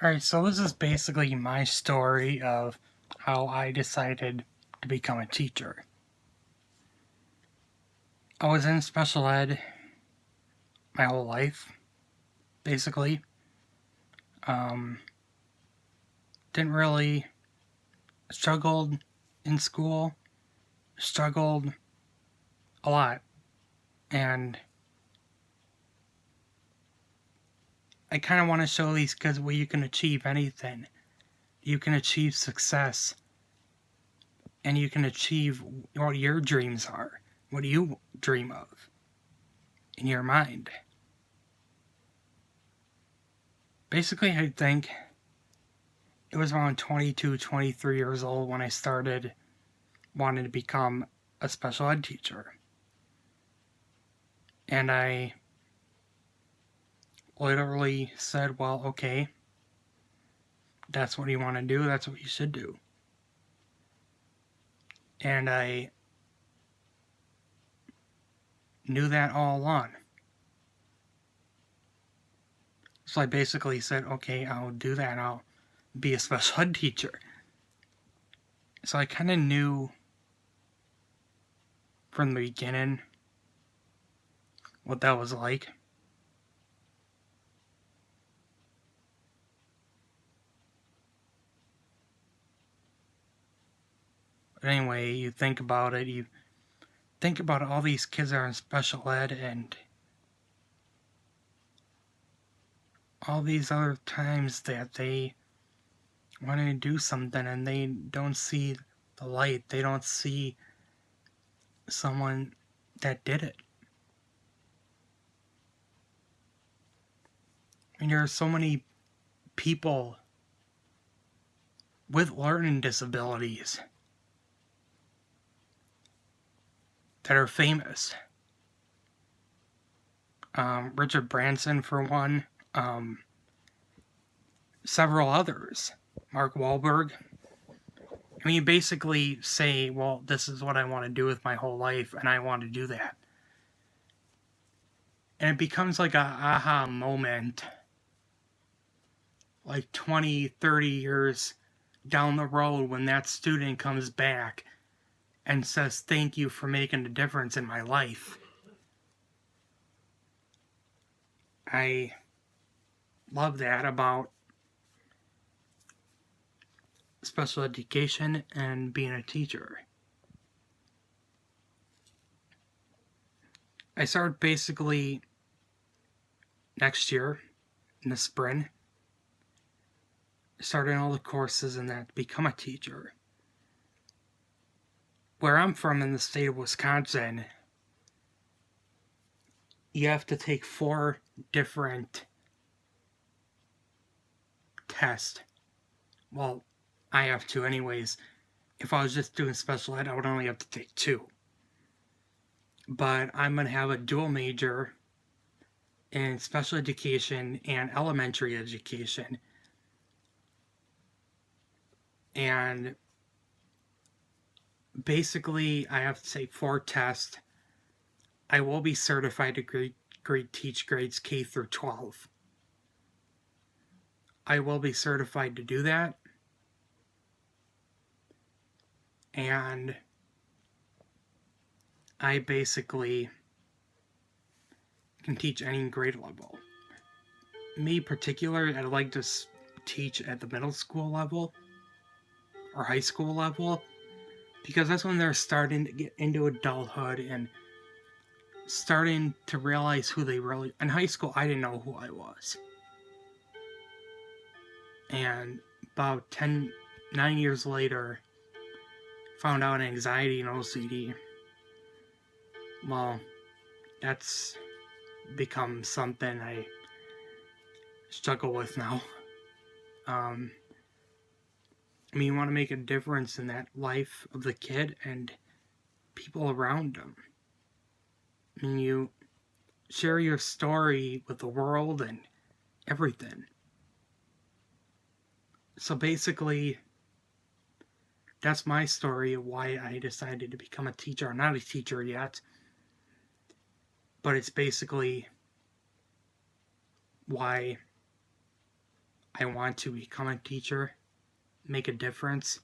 Alright, so this is basically my story of how I decided to become a teacher. I was in special ed my whole life, basically. Um, didn't really struggled in school, struggled a lot, and I kind of want to show these kids where you can achieve anything. You can achieve success, and you can achieve what your dreams are, what you dream of in your mind. Basically, I think it was around 22, 23 years old when I started wanting to become a special ed teacher. And I literally said, well, okay, that's what you want to do, that's what you should do. And I knew that all along. So I basically said, okay, I'll do that, I'll be a special ed teacher. So I kind of knew from the beginning what that was like. But anyway, you think about it, you think about all these kids that are in special ed and all these other times that they want to do something and they don't see the light, they don't see someone that did it. I mean, there are so many people with learning disabilities that are famous. Richard Branson, for one. Several others. Mark Wahlberg. I mean, you basically say, well, this is what I want to do with my whole life, and I want to do that. And it becomes like a aha moment, like 20, 30 years down the road when that student comes back and says, thank you for making a difference in my life. I love that about special education and being a teacher. I started basically next year in the spring, starting all the courses and that to become a teacher. Where I'm from in the state of Wisconsin, you have to take 4 different tests. Well, I have to anyways. If I was just doing special ed, I would only have to take 2. But I'm going to have a dual major in special education and elementary education. And basically, I have to take 4 tests. I will be certified to teach grades K through 12. I will be certified to do that. And I basically can teach any grade level. Me particular, I'd like to teach at the middle school level or high school level, because that's when they're starting to get into adulthood and starting to realize who they really... In high school, I didn't know who I was. And about 9 years later, found out anxiety and OCD. Well, that's become something I struggle with now. I mean, you want to make a difference in that life of the kid and people around them. I mean, you share your story with the world and everything. So basically, that's my story of why I decided to become a teacher. I'm not a teacher yet, but it's basically why I want to become a teacher, make a difference.